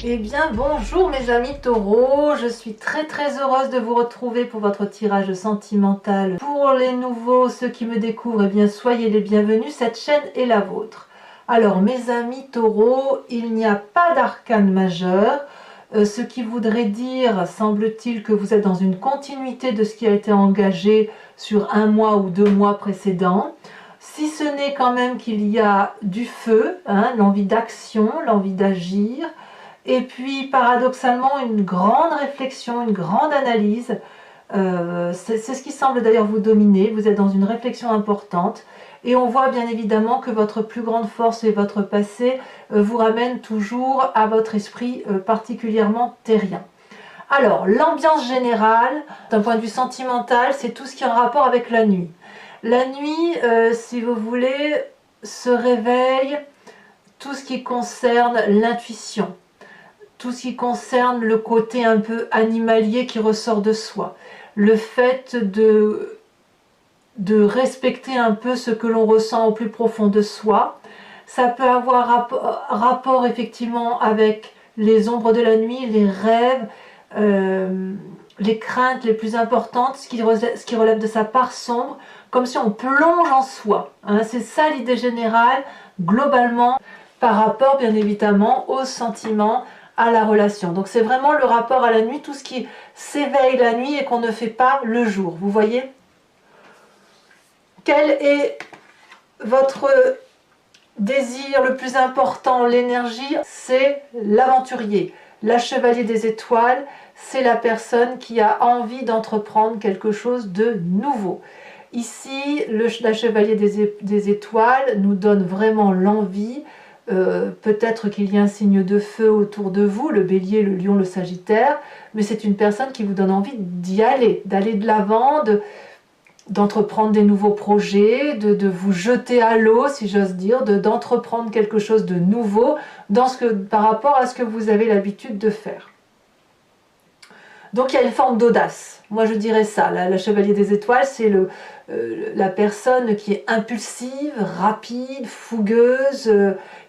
Eh bien bonjour mes amis taureaux, je suis très heureuse de vous retrouver pour votre tirage sentimental. Pour les nouveaux, ceux qui me découvrent, eh bien soyez les bienvenus, cette chaîne est la vôtre. Alors mes amis taureaux, il n'y a pas d'arcane majeur, ce qui voudrait dire, semble-t-il, que vous êtes dans une continuité de ce qui a été engagé sur un mois ou 2 mois précédents. Si ce n'est quand même qu'il y a du feu, l'envie d'action, l'envie d'agir, et puis paradoxalement une grande réflexion, une grande analyse. C'est ce qui semble d'ailleurs vous dominer. Vous êtes dans une réflexion importante et on voit bien évidemment que votre plus grande force et votre passé vous ramènent toujours à votre esprit particulièrement terrien. Alors l'ambiance générale d'un point de vue sentimental, c'est tout ce qui est en rapport avec la nuit. La nuit, si vous voulez, se réveille tout ce qui concerne l'intuition, tout ce qui concerne le côté un peu animalier qui ressort de soi, le fait de respecter un peu ce que l'on ressent au plus profond de soi. Ça peut avoir rapport effectivement avec les ombres de la nuit, les rêves, les craintes les plus importantes, ce qui relève de sa part sombre, comme si on plonge en soi. C'est ça l'idée générale, globalement, par rapport bien évidemment aux sentiments, à la relation. Donc c'est vraiment le rapport à la nuit, tout ce qui s'éveille la nuit et qu'on ne fait pas le jour. Vous voyez? Quel est votre désir le plus important, l'énergie? C'est l'aventurier, la chevalier des étoiles, c'est la personne qui a envie d'entreprendre quelque chose de nouveau. Ici, la chevalier des étoiles nous donne vraiment l'envie. Peut-être qu'il y a un signe de feu autour de vous, le bélier, le lion, le sagittaire, mais c'est une personne qui vous donne envie d'y aller, d'aller de l'avant, d'entreprendre des nouveaux projets, de vous jeter à l'eau, si j'ose dire, d'entreprendre quelque chose de nouveau par rapport à ce que vous avez l'habitude de faire. Donc il y a une forme d'audace. Moi je dirais ça, la chevalier des étoiles, c'est la personne qui est impulsive, rapide, fougueuse,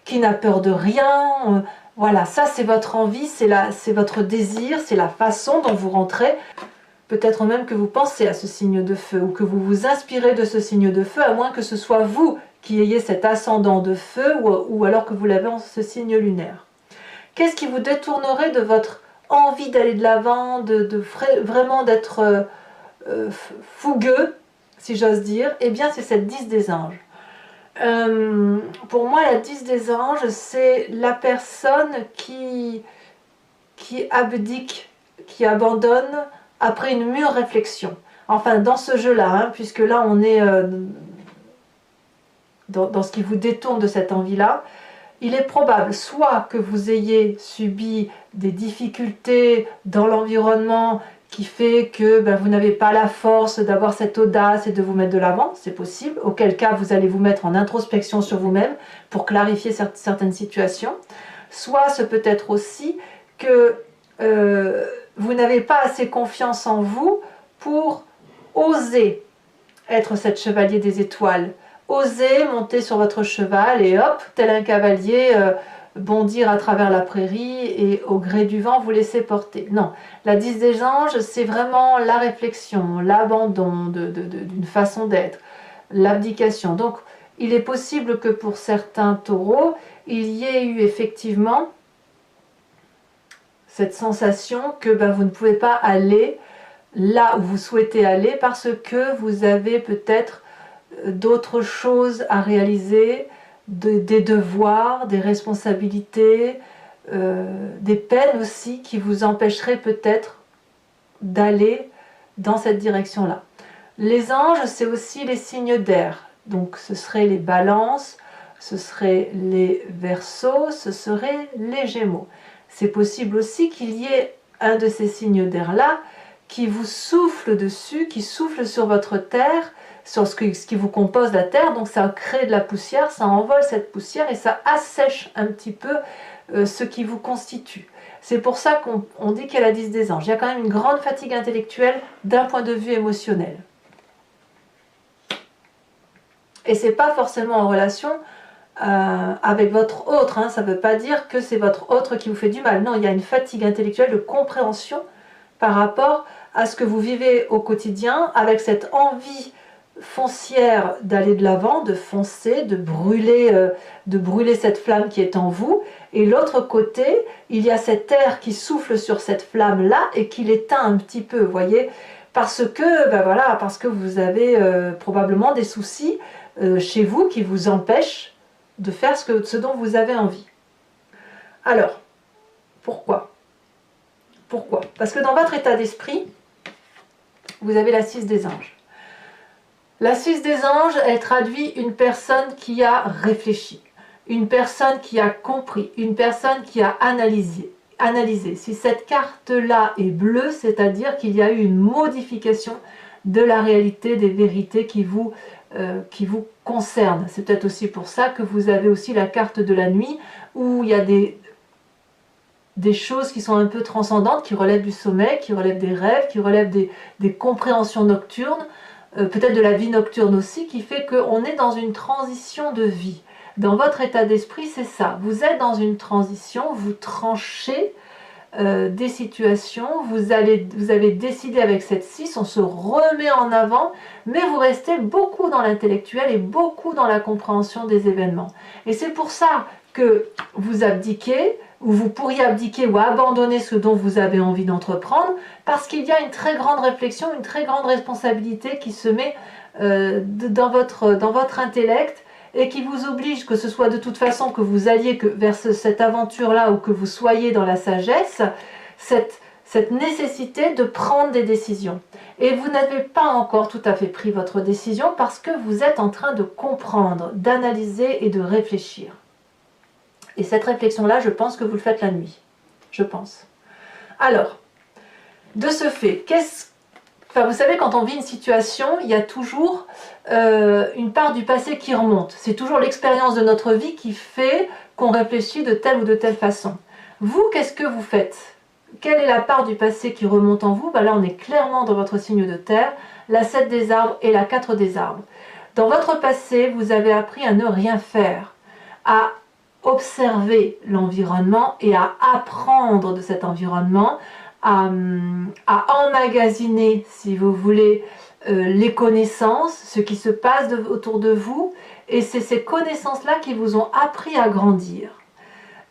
qui n'a peur de rien. Voilà, ça c'est votre envie, c'est votre désir, c'est la façon dont vous rentrez. Peut-être même que vous pensez à ce signe de feu ou que vous vous inspirez de ce signe de feu, à moins que ce soit vous qui ayez cet ascendant de feu ou alors que vous l'avez en ce signe lunaire. Qu'est-ce qui vous détournerait de votre envie d'aller de l'avant, vraiment d'être fougueux, si j'ose dire? Eh bien c'est cette 10 des anges. Pour moi la 10 des anges, c'est la personne qui abdique, qui abandonne après une mûre réflexion. Enfin dans ce jeu-là, puisque là on est dans ce qui vous détourne de cette envie-là. Il est probable soit que vous ayez subi des difficultés dans l'environnement qui fait que vous n'avez pas la force d'avoir cette audace et de vous mettre de l'avant, c'est possible, auquel cas vous allez vous mettre en introspection sur vous-même pour clarifier certaines situations. Soit ce peut être aussi que vous n'avez pas assez confiance en vous pour oser être cette chevalier des étoiles. Osez monter sur votre cheval et hop, tel un cavalier, bondir à travers la prairie et au gré du vent vous laisser porter. Non, la 10 des anges, c'est vraiment la réflexion, l'abandon d'une façon d'être, l'abdication. Donc, il est possible que pour certains taureaux, il y ait eu effectivement cette sensation que vous ne pouvez pas aller là où vous souhaitez aller parce que vous avez peut-être d'autres choses à réaliser, des devoirs, des responsabilités, des peines aussi qui vous empêcheraient peut-être d'aller dans cette direction-là. Les anges, c'est aussi les signes d'air. Donc ce seraient les balances, ce seraient les verseaux, ce seraient les gémeaux. C'est possible aussi qu'il y ait un de ces signes d'air-là qui vous souffle dessus, qui souffle sur votre terre, sur ce qui vous compose la terre, donc ça crée de la poussière, ça envole cette poussière et ça assèche un petit peu ce qui vous constitue. C'est pour ça qu'on dit qu'il y a la 10 des anges. Il y a quand même une grande fatigue intellectuelle d'un point de vue émotionnel. Et c'est pas forcément en relation avec votre autre, hein. Ça ne veut pas dire que c'est votre autre qui vous fait du mal. Non, il y a une fatigue intellectuelle de compréhension par rapport à ce que vous vivez au quotidien, avec cette envie foncière d'aller de l'avant, de foncer, de brûler cette flamme qui est en vous. Et l'autre côté, il y a cet air qui souffle sur cette flamme-là et qui l'éteint un petit peu, vous voyez, parce que, ben voilà, parce que vous avez probablement des soucis chez vous qui vous empêchent de faire ce dont vous avez envie. Alors, pourquoi? Pourquoi? Parce que dans votre état d'esprit, vous avez la 6 des anges. La 6 des anges, elle traduit une personne qui a réfléchi, une personne qui a compris, une personne qui a analysé. Si cette carte-là est bleue, c'est-à-dire qu'il y a eu une modification de la réalité, des vérités qui vous concernent. C'est peut-être aussi pour ça que vous avez aussi la carte de la nuit, où il y a des choses qui sont un peu transcendantes, qui relèvent du sommeil, qui relèvent des rêves, qui relèvent des compréhensions nocturnes, peut-être de la vie nocturne aussi, qui fait qu'on est dans une transition de vie. Dans votre état d'esprit, c'est ça. Vous êtes dans une transition, vous tranchez des situations, vous avez décidé avec cette 6, on se remet en avant, mais vous restez beaucoup dans l'intellectuel et beaucoup dans la compréhension des événements. Et c'est pour ça que vous abdiquez, ou vous pourriez abdiquer ou abandonner ce dont vous avez envie d'entreprendre, parce qu'il y a une très grande réflexion, une très grande responsabilité qui se met dans votre intellect, et qui vous oblige, que ce soit de toute façon que vous alliez vers cette aventure-là ou que vous soyez dans la sagesse, cette nécessité de prendre des décisions. Et vous n'avez pas encore tout à fait pris votre décision parce que vous êtes en train de comprendre, d'analyser et de réfléchir. Et cette réflexion-là, je pense que vous le faites la nuit. Je pense. Alors, de ce fait, vous savez, quand on vit une situation, il y a toujours une part du passé qui remonte. C'est toujours l'expérience de notre vie qui fait qu'on réfléchit de telle ou de telle façon. Vous, qu'est-ce que vous faites? Quelle est la part du passé qui remonte en vous? Là, on est clairement dans votre signe de terre, la 7 des arbres et la 4 des arbres. Dans votre passé, vous avez appris à ne rien faire, à observer l'environnement et à apprendre de cet environnement, à emmagasiner, si vous voulez, les connaissances, ce qui se passe autour de vous, et c'est ces connaissances-là qui vous ont appris à grandir.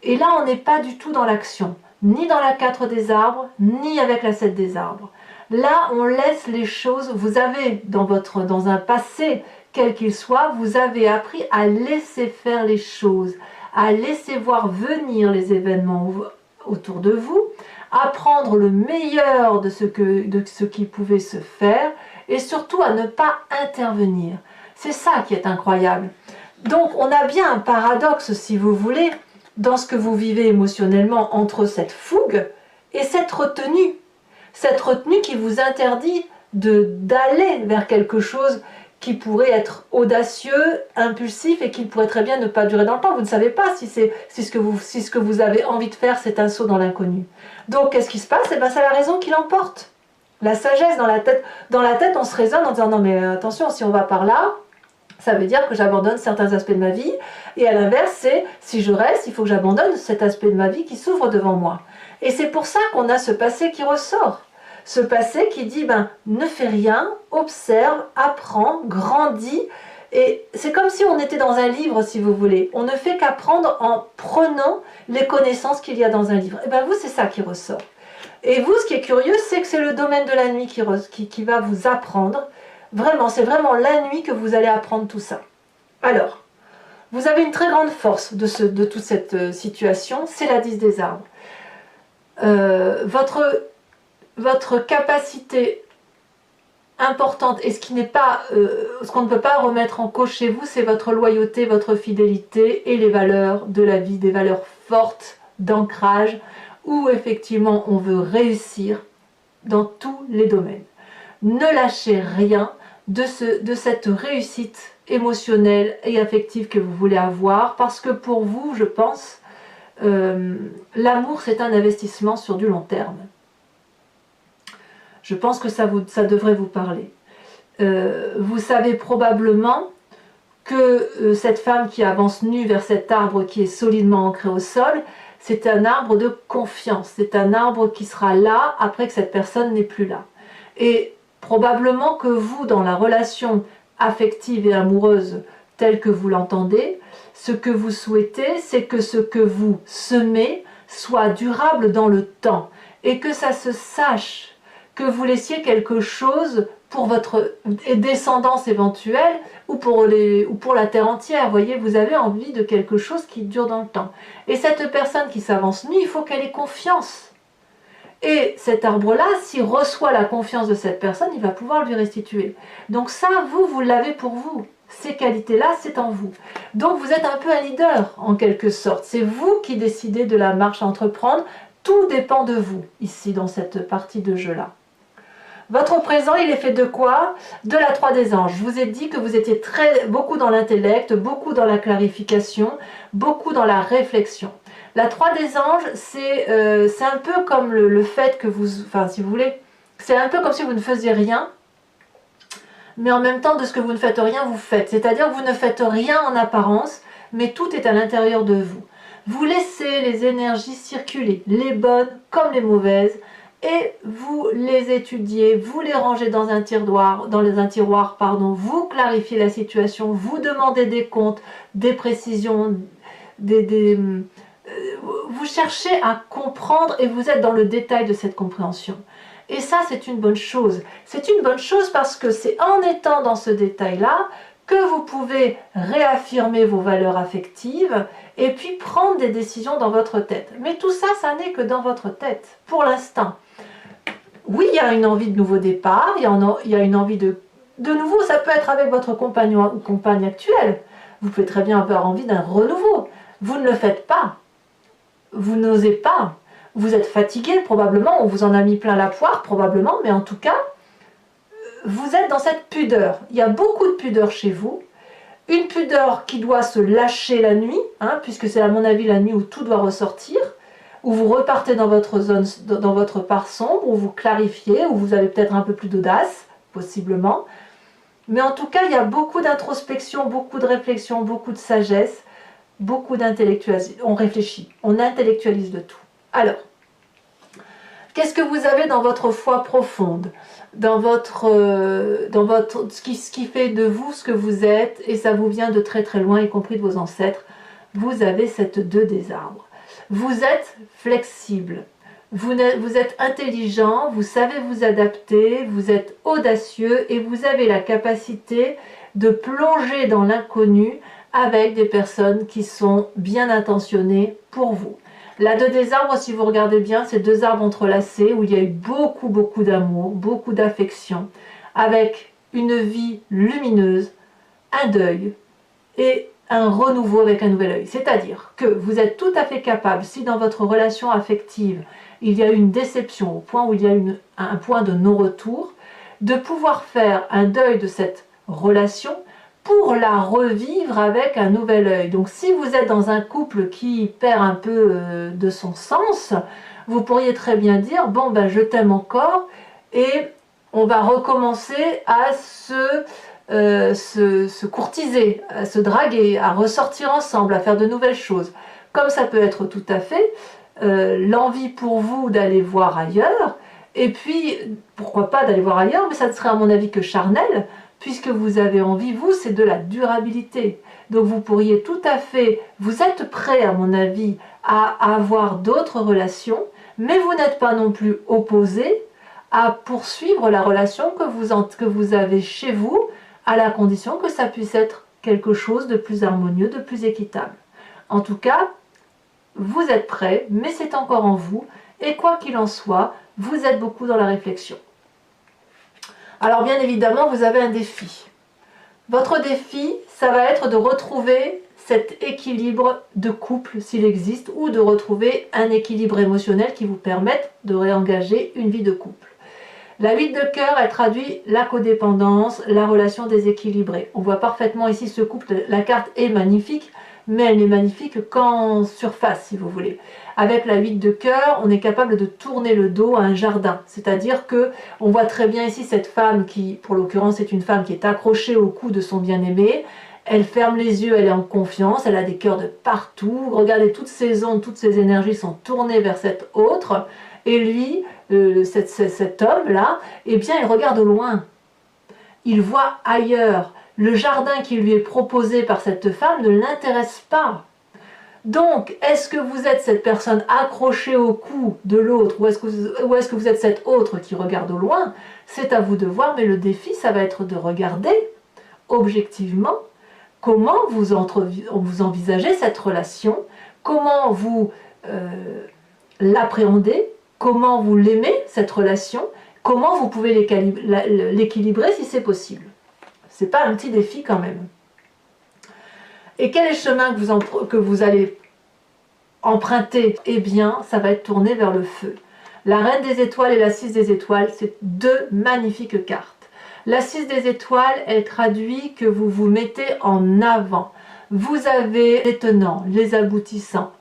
Et là, on n'est pas du tout dans l'action, ni dans la 4 des arbres, ni avec la 7 des arbres. Là, on laisse les choses, vous avez dans un passé, quel qu'il soit, vous avez appris à laisser faire les choses, à laisser voir venir les événements autour de vous, à prendre le meilleur de ce qui pouvait se faire, et surtout à ne pas intervenir. C'est ça qui est incroyable. Donc on a bien un paradoxe, si vous voulez, dans ce que vous vivez émotionnellement entre cette fougue et cette retenue. Cette retenue qui vous interdit d'aller vers quelque chose qui pourrait être audacieux, impulsif et qui pourrait très bien ne pas durer dans le temps. Vous ne savez pas si ce que vous avez envie de faire, c'est un saut dans l'inconnu. Donc qu'est-ce qui se passe? Eh bien, c'est la raison qui l'emporte. La sagesse dans la tête. Dans la tête, on se raisonne en disant non mais attention, si on va par là, ça veut dire que j'abandonne certains aspects de ma vie. Et à l'inverse, c'est si je reste, il faut que j'abandonne cet aspect de ma vie qui s'ouvre devant moi. Et c'est pour ça qu'on a ce passé qui ressort. Ce passé qui dit, ne fais rien, observe, apprends, grandis. Et c'est comme si on était dans un livre, si vous voulez. On ne fait qu'apprendre en prenant les connaissances qu'il y a dans un livre. Et bien vous, c'est ça qui ressort. Et vous, ce qui est curieux, c'est que c'est le domaine de la nuit qui va vous apprendre. Vraiment, c'est vraiment la nuit que vous allez apprendre tout ça. Alors, vous avez une très grande force de toute cette situation, c'est la 10 des arbres. Votre capacité importante et ce qu'on ne peut pas remettre en cause chez vous, c'est votre loyauté, votre fidélité et les valeurs de la vie, des valeurs fortes d'ancrage où effectivement on veut réussir dans tous les domaines. Ne lâchez rien de cette réussite émotionnelle et affective que vous voulez avoir, parce que pour vous, je pense, l'amour c'est un investissement sur du long terme. Je pense que ça devrait vous parler. Vous savez probablement que cette femme qui avance nue vers cet arbre qui est solidement ancré au sol, c'est un arbre de confiance, c'est un arbre qui sera là après que cette personne n'est plus là. Et probablement que vous, dans la relation affective et amoureuse telle que vous l'entendez, ce que vous souhaitez, c'est que ce que vous semez soit durable dans le temps et que ça se sache, que vous laissiez quelque chose pour votre descendance éventuelle ou pour la terre entière. Vous voyez, vous avez envie de quelque chose qui dure dans le temps. Et cette personne qui s'avance nue, il faut qu'elle ait confiance. Et cet arbre-là, s'il reçoit la confiance de cette personne, il va pouvoir lui restituer. Donc ça, vous l'avez pour vous. Ces qualités-là, c'est en vous. Donc vous êtes un peu un leader, en quelque sorte. C'est vous qui décidez de la marche à entreprendre. Tout dépend de vous, ici, dans cette partie de jeu-là. Votre présent, il est fait de quoi? De la 3 des anges. Je vous ai dit que vous étiez beaucoup dans l'intellect, beaucoup dans la clarification, beaucoup dans la réflexion. La 3 des anges, c'est un peu comme le fait que vous... Enfin, si vous voulez, c'est un peu comme si vous ne faisiez rien, mais en même temps, de ce que vous ne faites rien, vous faites. C'est-à-dire que vous ne faites rien en apparence, mais tout est à l'intérieur de vous. Vous laissez les énergies circuler, les bonnes comme les mauvaises, et vous les étudiez, vous les rangez dans un tiroir, vous clarifiez la situation, vous demandez des comptes, des précisions, vous cherchez à comprendre et vous êtes dans le détail de cette compréhension. Et ça, c'est une bonne chose. C'est une bonne chose parce que c'est en étant dans ce détail-là que vous pouvez réaffirmer vos valeurs affectives et puis prendre des décisions dans votre tête. Mais tout ça, ça n'est que dans votre tête, pour l'instant. Oui, il y a une envie de nouveau départ, il y a une envie de nouveau, ça peut être avec votre compagnon ou compagne actuelle. Vous pouvez très bien avoir envie d'un renouveau. Vous ne le faites pas. Vous n'osez pas. Vous êtes fatigué probablement, on vous en a mis plein la poire probablement, mais en tout cas, vous êtes dans cette pudeur. Il y a beaucoup de pudeur chez vous. Une pudeur qui doit se lâcher la nuit, puisque c'est à mon avis la nuit où tout doit ressortir, où vous repartez dans votre zone, dans votre part sombre, où vous clarifiez, où vous avez peut-être un peu plus d'audace, possiblement. Mais en tout cas, il y a beaucoup d'introspection, beaucoup de réflexion, beaucoup de sagesse, beaucoup d'intellectualisation. On réfléchit, on intellectualise de tout. Alors, qu'est-ce que vous avez dans votre foi profonde, ce qui fait de vous ce que vous êtes, et ça vous vient de très très loin, y compris de vos ancêtres. Vous avez cette 2 des arbres. Vous êtes flexible, vous êtes intelligent, vous savez vous adapter, vous êtes audacieux et vous avez la capacité de plonger dans l'inconnu avec des personnes qui sont bien intentionnées pour vous. La 2 des arbres, si vous regardez bien, c'est 2 arbres entrelacés où il y a eu beaucoup d'amour, beaucoup d'affection, avec une vie lumineuse, un deuil et un renouveau avec un nouvel œil. C'est-à-dire que vous êtes tout à fait capable, si dans votre relation affective, il y a une déception au point où il y a un point de non-retour, de pouvoir faire un deuil de cette relation pour la revivre avec un nouvel œil. Donc si vous êtes dans un couple qui perd un peu de son sens, vous pourriez très bien dire, bon ben je t'aime encore, et on va recommencer à se courtiser, à se draguer, à ressortir ensemble, à faire de nouvelles choses. Comme ça peut être tout à fait l'envie pour vous d'aller voir ailleurs, et puis pourquoi pas d'aller voir ailleurs, mais ça ne serait à mon avis que charnel, puisque vous avez envie, vous, c'est de la durabilité. Donc vous pourriez tout à fait, vous êtes prêt à mon avis à avoir d'autres relations, mais vous n'êtes pas non plus opposé à poursuivre la relation que vous avez chez vous, à la condition que ça puisse être quelque chose de plus harmonieux, de plus équitable. En tout cas, vous êtes prêt, mais c'est encore en vous, et quoi qu'il en soit, vous êtes beaucoup dans la réflexion. Alors bien évidemment, vous avez un défi. Votre défi, ça va être de retrouver cet équilibre de couple, s'il existe, ou de retrouver un équilibre émotionnel qui vous permette de réengager une vie de couple. La 8 de cœur, elle traduit la codépendance, la relation déséquilibrée. On voit parfaitement ici ce couple, la carte est magnifique, mais elle n'est magnifique qu'en surface, si vous voulez. Avec la 8 de cœur, on est capable de tourner le dos à un jardin. C'est-à-dire que on voit très bien ici cette femme qui, pour l'occurrence, est une femme qui est accrochée au cou de son bien-aimé Elle ferme les yeux, elle est en confiance, elle a des cœurs de partout. Regardez, toutes ses ondes, toutes ses énergies sont tournées vers cet autre. Et lui, cet homme-là, eh bien, il regarde au loin. Il voit ailleurs. Le jardin qui lui est proposé par cette femme ne l'intéresse pas. Donc, est-ce que vous êtes cette personne accrochée au cou de l'autre ou est-ce que vous êtes cet autre qui regarde au loin? C'est à vous de voir, mais le défi, ça va être de regarder objectivement comment vous envisagez cette relation, comment vous l'appréhendez, comment vous l'aimez, cette relation, comment vous pouvez l'équilibrer si c'est possible. C'est pas un petit défi quand même. Et quel est le chemin que vous allez emprunter? Eh bien, ça va être tourné vers le feu. La Reine des Étoiles et la 6 des Étoiles, c'est deux magnifiques cartes. La 6 des Étoiles, elle traduit que vous vous mettez en avant. Vous avez les tenants, les aboutissants,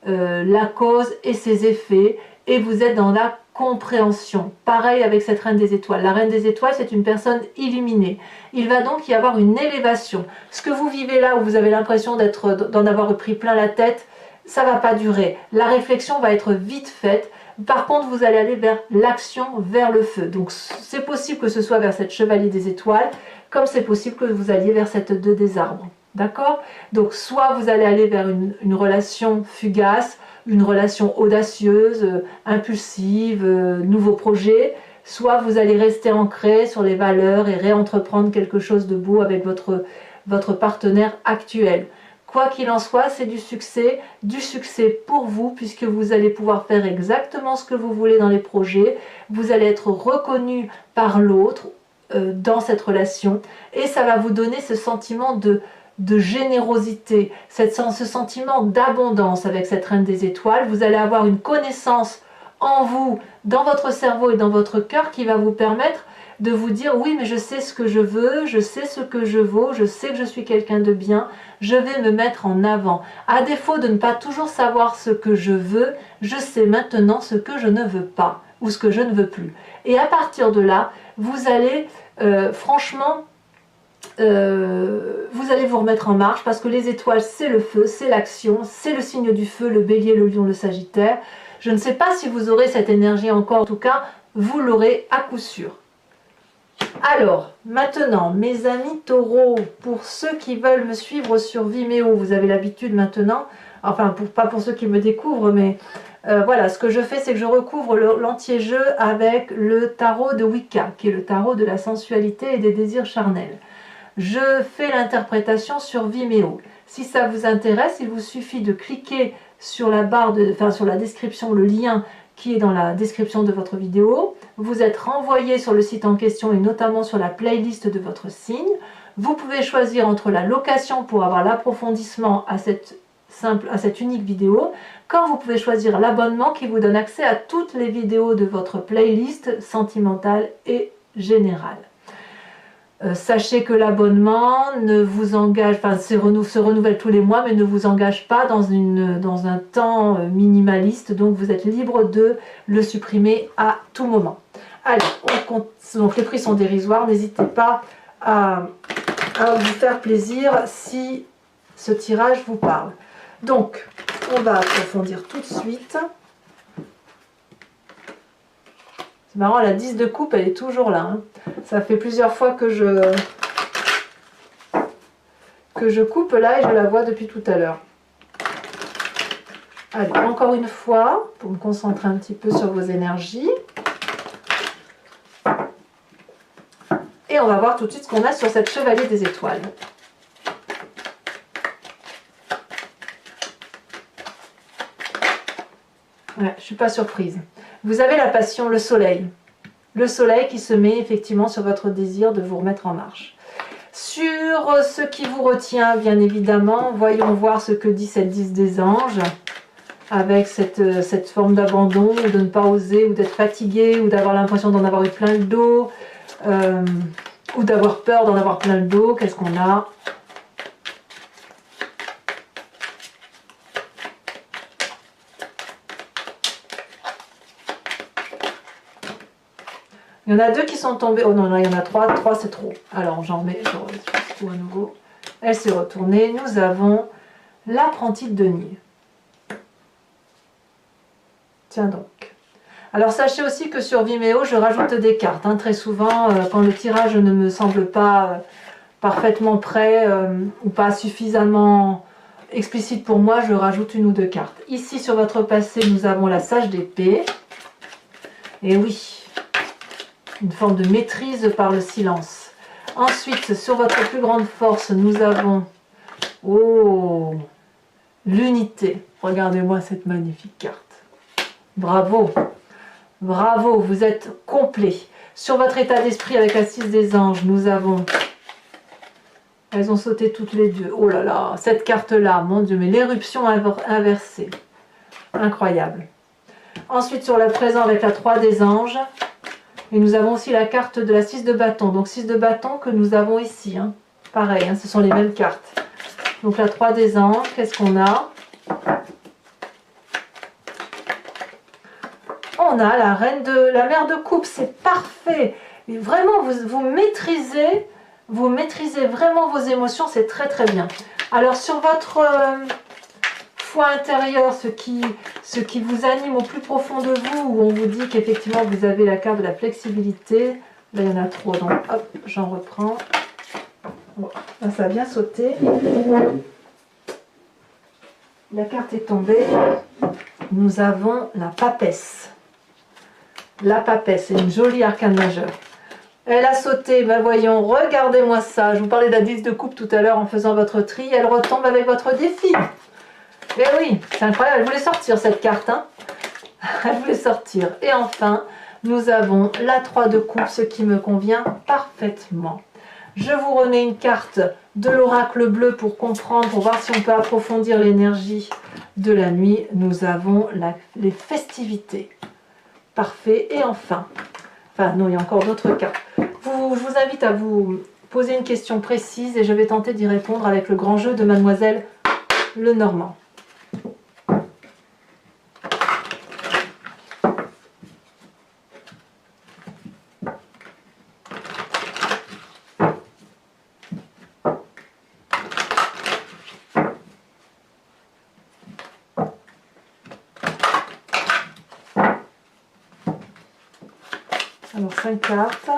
la cause et ses effets, et vous êtes dans la compréhension. Pareil avec cette Reine des Étoiles. La Reine des Étoiles, c'est une personne illuminée. Il va donc y avoir une élévation. Ce que vous vivez là, où vous avez l'impression d'en avoir pris plein la tête, ça ne va pas durer. La réflexion va être vite faite. Par contre, vous allez aller vers l'action, vers le feu. Donc, c'est possible que ce soit vers cette Chevalier des Étoiles, comme c'est possible que vous alliez vers cette 2 des Arbres. D'accord? Donc, soit vous allez aller vers une relation fugace, une relation audacieuse, impulsive, nouveau projet, soit vous allez rester ancré sur les valeurs et réentreprendre quelque chose de beau avec votre partenaire actuel. Quoi qu'il en soit, c'est du succès pour vous, puisque vous allez pouvoir faire exactement ce que vous voulez dans les projets, vous allez être reconnu par l'autre dans cette relation, et ça va vous donner ce sentiment de générosité, ce sentiment d'abondance avec cette Reine des Étoiles. Vous allez avoir une connaissance en vous, dans votre cerveau et dans votre cœur qui va vous permettre de vous dire oui, mais je sais ce que je veux, je sais ce que je vaux, je sais que je suis quelqu'un de bien, je vais me mettre en avant. À défaut de ne pas toujours savoir ce que je veux, je sais maintenant ce que je ne veux pas ou ce que je ne veux plus. Et à partir de là, vous allez franchement vous allez vous remettre en marche, parce que les étoiles, c'est le feu, c'est l'action, c'est le signe du feu, le bélier, le lion, le sagittaire. Je ne sais pas si vous aurez cette énergie encore, en tout cas, vous l'aurez à coup sûr. Alors, maintenant, mes amis taureaux, pour ceux qui veulent me suivre sur Vimeo, vous avez l'habitude maintenant, enfin, pas pour ceux qui me découvrent, mais voilà, ce que je fais, c'est que je recouvre l'entier-jeu avec le tarot de Wicca, qui est le tarot de la sensualité et des désirs charnels. Je fais l'interprétation sur Vimeo. Si ça vous intéresse, il vous suffit de cliquer sur la barre sur la description, le lien qui est dans la description de votre vidéo. Vous êtes renvoyé sur le site en question et notamment sur la playlist de votre signe. Vous pouvez choisir entre la location pour avoir l'approfondissement à cette unique vidéo, quand vous pouvez choisir l'abonnement qui vous donne accès à toutes les vidéos de votre playlist sentimentale et générale. Sachez que l'abonnement ne vous engage, enfin se renouvelle tous les mois, mais ne vous engage pas dans un temps minimaliste, donc vous êtes libre de le supprimer à tout moment. Allez, donc les prix sont dérisoires, n'hésitez pas à vous faire plaisir si ce tirage vous parle. Donc, on va approfondir tout de suite. C'est marrant, la 10 de coupe, elle est toujours là. Hein. Ça fait plusieurs fois que je coupe là et je la vois depuis tout à l'heure. Allez, encore une fois, pour me concentrer un petit peu sur vos énergies. Et on va voir tout de suite ce qu'on a sur cette Chevalier des Étoiles. Ouais, je ne suis pas surprise. Vous avez la passion, le soleil. Le soleil qui se met effectivement sur votre désir de vous remettre en marche. Sur ce qui vous retient, bien évidemment, voyons voir ce que dit cette 10 des anges, avec cette forme d'abandon, ou de ne pas oser, ou d'être fatigué, ou d'avoir l'impression d'en avoir eu plein le dos, ou d'avoir peur d'en avoir plein le dos. Qu'est-ce qu'on a ? Il y en a deux qui sont tombés. Oh non, non, il y en a trois. Trois, c'est trop. Alors, j'en mets, je retrouve à nouveau. Elle s'est retournée. Nous avons l'apprenti de denier. Tiens donc. Alors sachez aussi que sur Vimeo, je rajoute des cartes. Hein, très souvent, quand le tirage ne me semble pas parfaitement prêt ou pas suffisamment explicite pour moi, je rajoute une ou deux cartes. Ici, sur votre passé, nous avons la sage d'épée. Et oui, une forme de maîtrise par le silence. Ensuite, sur votre plus grande force, nous avons l'unité. Regardez-moi cette magnifique carte. Bravo, bravo, vous êtes complet. Sur votre état d'esprit avec la 6 des anges, nous avons... Elles ont sauté toutes les deux. Oh là là, cette carte-là, mon Dieu, mais l'éruption inversée. Incroyable. Ensuite, sur le présent avec la 3 des anges. Et nous avons aussi la carte de la 6 de bâton. Donc 6 de bâton que nous avons ici. Hein. Pareil, hein, ce sont les mêmes cartes. Donc la 3 des anges, qu'est-ce qu'on a? On a la reine de la mère de coupe, c'est parfait. Et vraiment, vous maîtrisez vraiment vos émotions, c'est très très bien. Alors sur votre foi intérieure, ce qui vous anime au plus profond de vous, où on vous dit qu'effectivement vous avez la carte de la flexibilité, là il y en a trop, donc hop, j'en reprends. Bon, là, ça a bien sauté. La carte est tombée. Nous avons la papesse. La papesse, c'est une jolie arcane majeure. Elle a sauté, ben voyons, regardez-moi ça. Je vous parlais de la 10 de coupe tout à l'heure en faisant votre tri. Elle retombe avec votre défi. Eh oui, c'est incroyable. Elle voulait sortir cette carte. Hein. Elle voulait sortir. Et enfin, nous avons la 3 de coupe, ce qui me convient parfaitement. Je vous remets une carte de l'oracle bleu pour comprendre, pour voir si on peut approfondir l'énergie de la nuit. Nous avons les festivités. Parfait. Et enfin, non, il y a encore d'autres cartes. Je vous invite à vous poser une question précise et je vais tenter d'y répondre avec le grand jeu de Mademoiselle Lenormand. Alors 5 cartes.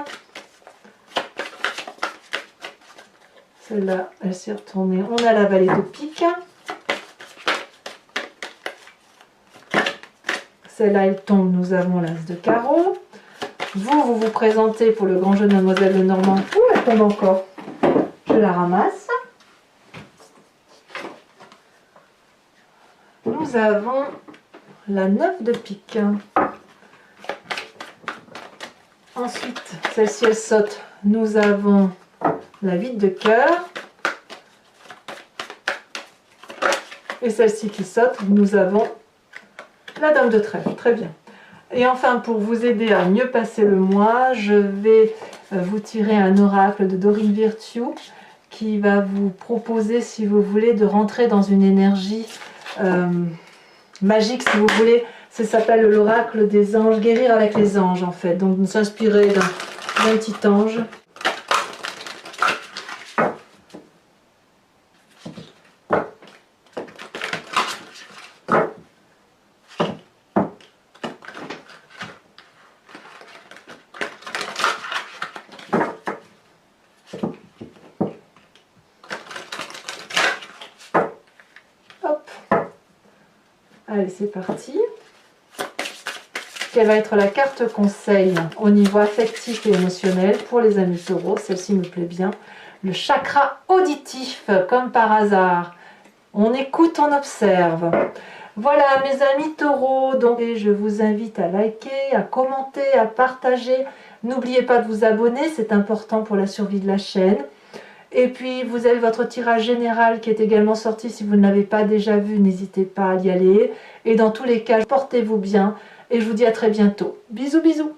Celle-là, elle s'est retournée. On a la vallée de pique. Celle-là, elle tombe. Nous avons l'as de carreau. Vous vous présentez pour le grand jeu de Mademoiselle Lenormand. Ouh, elle tombe encore. Je la ramasse. Nous avons la 9 de pique. Ensuite, celle-ci, elle saute. Nous avons la 8 de cœur. Et celle-ci qui saute, nous avons la dame de trèfle. Très bien. Et enfin, pour vous aider à mieux passer le mois, je vais vous tirer un oracle de Dorine Virtue qui va vous proposer, si vous voulez, de rentrer dans une énergie magique, si vous voulez. Ça s'appelle l'oracle des anges, guérir avec les anges en fait. Donc, nous s'inspirer d'un petit ange. Hop. Allez, c'est parti. Quelle va être la carte conseil au niveau affectif et émotionnel pour les amis taureaux? Celle-ci me plaît bien. Le chakra auditif, comme par hasard. On écoute, on observe. Voilà mes amis taureaux, donc je vous invite à liker, à commenter, à partager. N'oubliez pas de vous abonner, c'est important pour la survie de la chaîne. Et puis vous avez votre tirage général qui est également sorti. Si vous ne l'avez pas déjà vu, n'hésitez pas à y aller. Et dans tous les cas, portez-vous bien. Et je vous dis à très bientôt. Bisous, bisous.